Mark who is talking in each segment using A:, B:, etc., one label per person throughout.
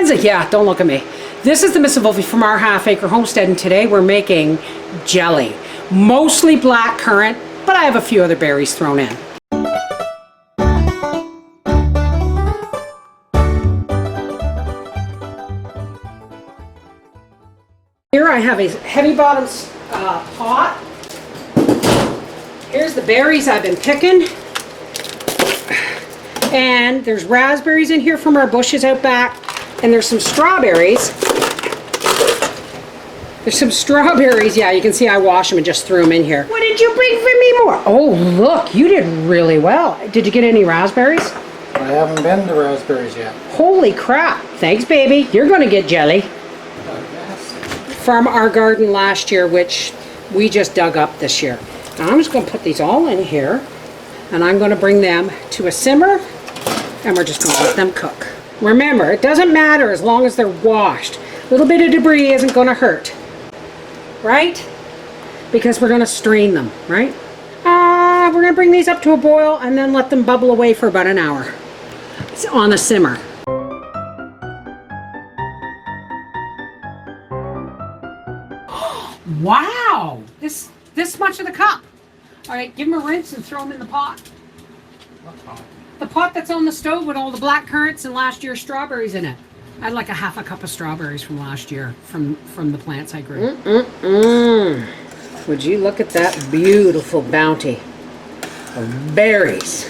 A: Lindsay, yeah, don't look at me. This is the Miss Wolfie from our half-acre homestead, and today we're making jelly. Mostly black currant, but I have a few other berries thrown in. Here I have a heavy bottom pot. Here's the berries I've been picking. And there's raspberries in here from our bushes out back. And there's some strawberries. There's some strawberries. Yeah, you can see I washed them and just threw them in here. What did you bring for me more? Oh, look, you did really well. Did you get any raspberries?
B: I haven't been to raspberries yet.
A: Holy crap. Thanks, baby. You're going to get jelly. From our garden last year, which we just dug up this year. Now I'm just going to put these all in here, and I'm going to bring them to a simmer, and we're just going to let them cook. Remember, it doesn't matter as long as they're washed. A little bit of debris isn't going to hurt, right? Because we're going to strain them, right? We're going to bring these up to a boil and then let them bubble away for about an hour. It's on a simmer. Wow! This much of the cup. All right, give them a rinse and throw them in the pot.
B: What pot?
A: The pot that's on the stove with all the black currants and last year's strawberries in it. I had like a half a cup of strawberries from last year from the plants I grew. Would you look at that beautiful bounty of berries.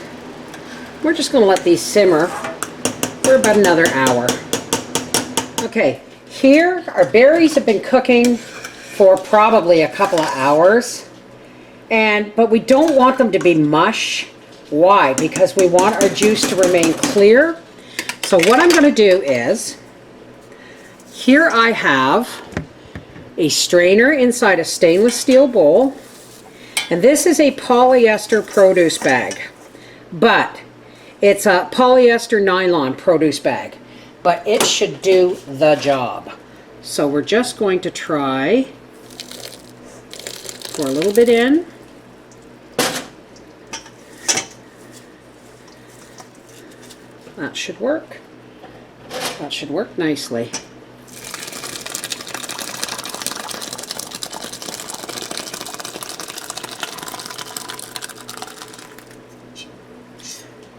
A: We're just going to let these simmer for about another hour. Okay, here our berries have been cooking for probably a couple of hours, but we don't want them to be mush. Why? Because we want our juice to remain clear. So what I'm going to do is, here I have a strainer inside a stainless steel bowl, and this is a polyester produce bag, but it's a polyester nylon produce bag, but it should do the job. So we're just going to try, pour a little bit in. That should work. That should work nicely.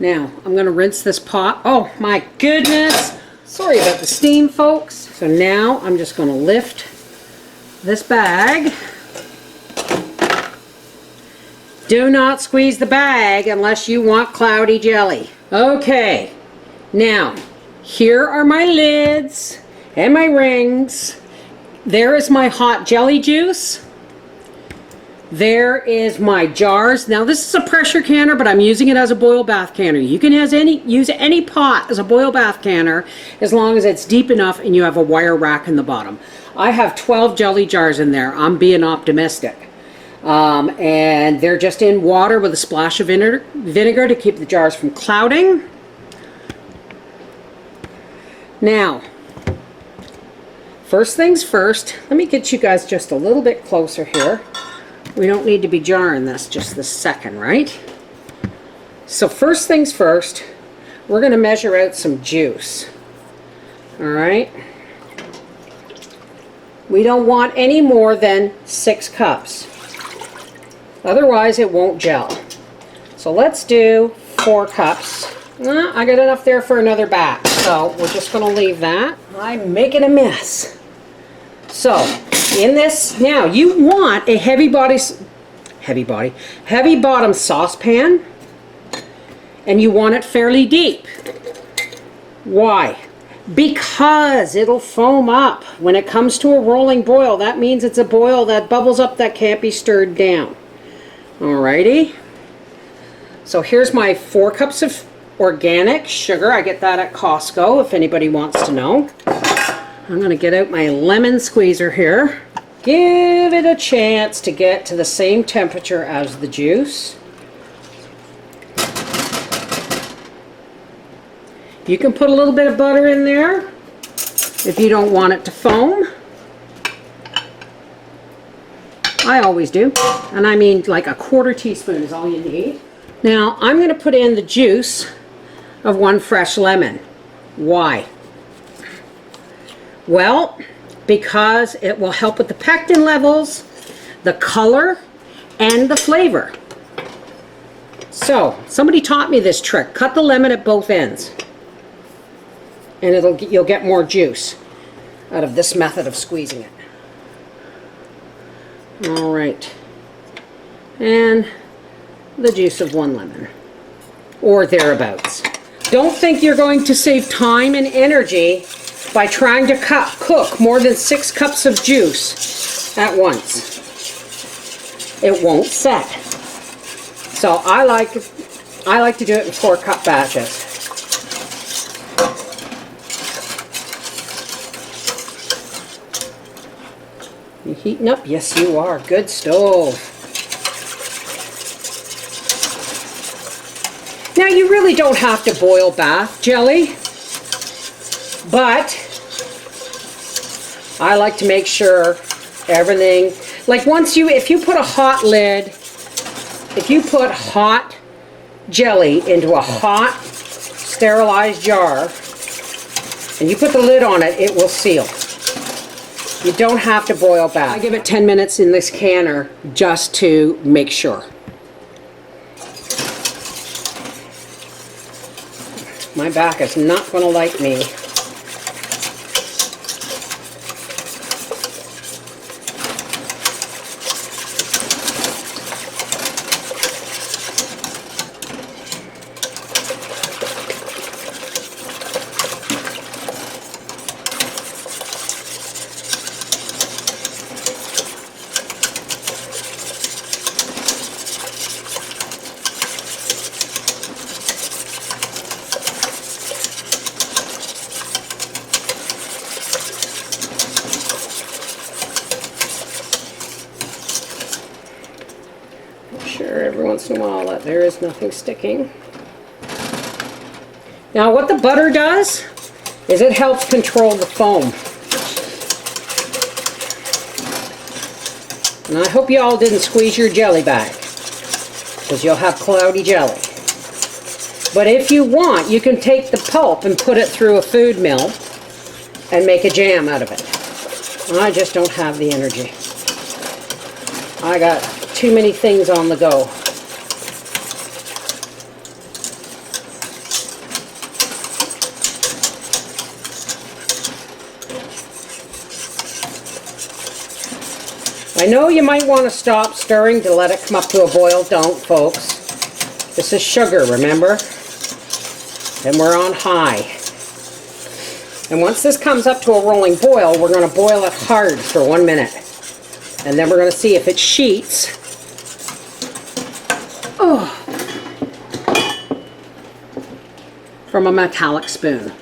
A: Now, I'm going to rinse this pot. Oh my goodness! Sorry about the steam, folks. So now I'm just going to lift this bag. Do not squeeze the bag unless you want cloudy jelly. Okay. Now, here are my lids and my rings. There is my hot jelly juice. There is my jars. Now this is a pressure canner, but I'm using it as a boil bath canner. You can use any pot as a boil bath canner as long as it's deep enough and you have a wire rack in the bottom. I have 12 jelly jars in there. I'm being optimistic. And they're just in water with a splash of vinegar to keep the jars from clouding. Now, first things first, let me get you guys just a little bit closer here. We don't need to be jarring this just this second, right? So first things first, we're going to measure out some juice. All right? We don't want any more than 6 cups. Otherwise, it won't gel. So let's do 4 cups. I got enough there for another batch, so we're just going to leave that. I'm making a mess. So, in this, now you want a heavy bottom saucepan, and you want it fairly deep. Why? Because it'll foam up. When it comes to a rolling boil, that means it's a boil that bubbles up that can't be stirred down. Alrighty. So here's my 4 cups of organic sugar. I get that at Costco if anybody wants to know. I'm going to get out my lemon squeezer here. Give it a chance to get to the same temperature as the juice. You can put a little bit of butter in there if you don't want it to foam. I always do. And I mean like a 1/4 teaspoon is all you need. Now I'm going to put in the juice of 1 fresh lemon. Why? Well, because it will help with the pectin levels, the color, and the flavor. So, somebody taught me this trick. Cut the lemon at both ends. And you'll get more juice out of this method of squeezing it. All right. And the juice of 1 lemon. Or thereabouts. Don't think you're going to save time and energy by trying to cook more than 6 cups of juice at once. It won't set. So I like to do it in 4-cup batches. You heating up? Yes, you are. Good stove. Now, you really don't have to boil bath jelly, but I like to make sure everything, like if you put a hot lid, if you put hot jelly into a hot sterilized jar and you put the lid on it, it will seal. You don't have to boil bath. I give it 10 minutes in this canner just to make sure. My back is not going to like me. Sure, every once in a while that there is nothing sticking. Now what the butter does is it helps control the foam. And I hope you all didn't squeeze your jelly bag, because you'll have cloudy jelly. But if you want, you can take the pulp and put it through a food mill and make a jam out of it. I just don't have the energy. I got too many things on the go. I know you might want to stop stirring to let it come up to a boil. Don't, folks. This is sugar, remember? And we're on high. And once this comes up to a rolling boil, we're going to boil it hard for 1 minute. And then we're going to see if it sheets. Oh. From a metallic spoon.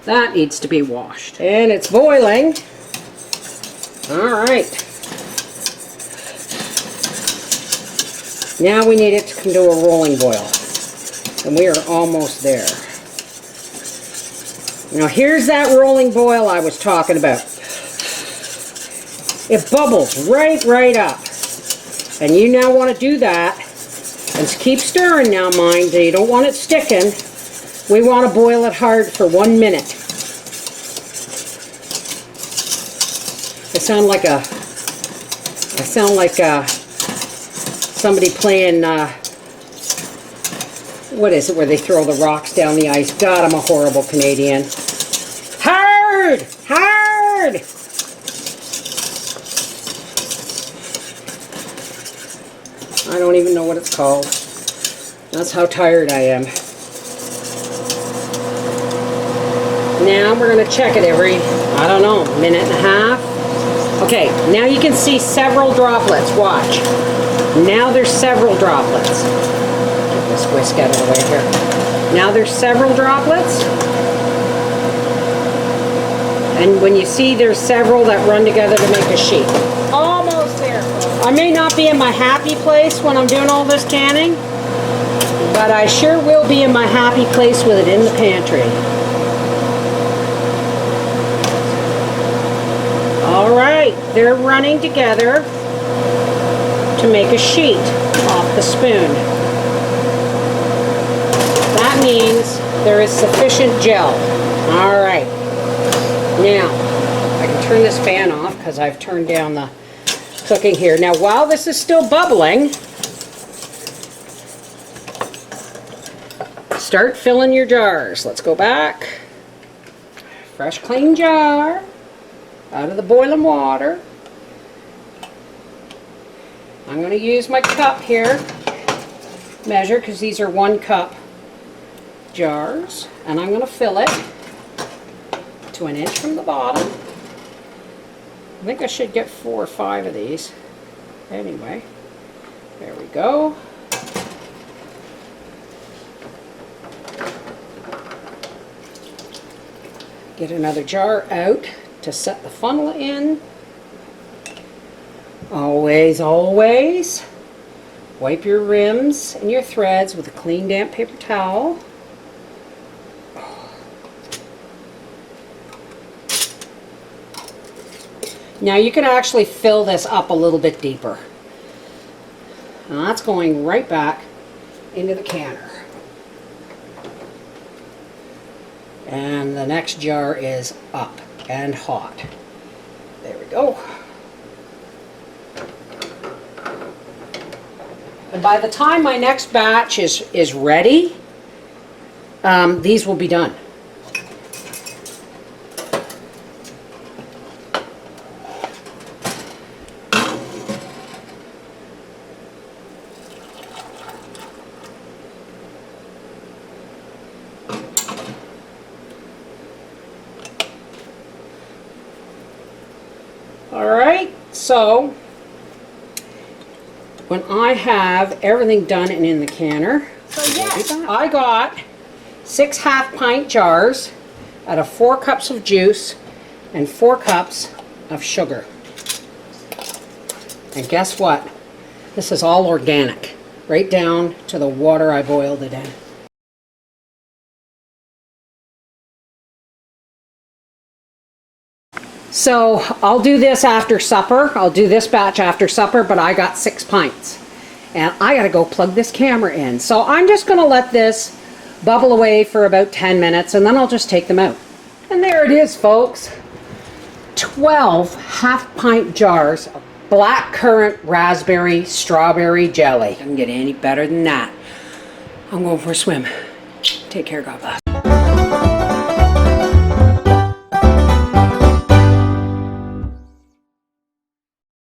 A: That needs to be washed. And it's boiling. All right. Now we need it to come to a rolling boil. And we are almost there. Now here's that rolling boil I was talking about. It bubbles right up. And you now want to do that. And keep stirring now, mind. You don't want it sticking. We want to boil it hard for 1 minute. I sound like somebody playing, what is it, where they throw the rocks down the ice? God, I'm a horrible Canadian. Hard! Hard! I don't even know what it's called. That's how tired I am. Now we're going to check it every, I don't know, minute and a half. Okay, now you can see several droplets. Watch. Now there's several droplets. Get this whisk out of the way here. Now there's several droplets. And when you see there's several that run together to make a sheet. Almost there. I may not be in my happy place when I'm doing all this canning, but I sure will be in my happy place with it in the pantry. All right, they're running together to make a sheet off the spoon. That means there is sufficient gel. All right. Now, I can turn this fan off because I've turned down the cooking here. Now, while this is still bubbling, start filling your jars. Let's go back. Fresh, clean jar out of the boiling water. I'm going to use my cup here, measure, because these are 1 cup jars, and I'm going to fill it to 1 inch from the bottom. I think I should get 4 or 5 of these. Anyway, there we go. Get another jar out to set the funnel in. Always, always wipe your rims and your threads with a clean, damp paper towel. Now you can actually fill this up a little bit deeper. And that's going right back into the canner. And the next jar is up and hot. There we go. And by the time my next batch is ready, these will be done. Alright, so when I have everything done and in the canner, so yes, I got 6 half-pint jars out of 4 cups of juice and 4 cups of sugar. And guess what? This is all organic, right down to the water I boiled it in. So I'll do this after supper. I'll do this batch after supper, but I got 6 pints. And I gotta go plug this camera in. So I'm just gonna let this bubble away for about 10 minutes and then I'll just take them out. And there it is, folks. 12 half-pint jars of blackcurrant raspberry strawberry jelly. Doesn't get any better than that. I'm going for a swim. Take care, God bless.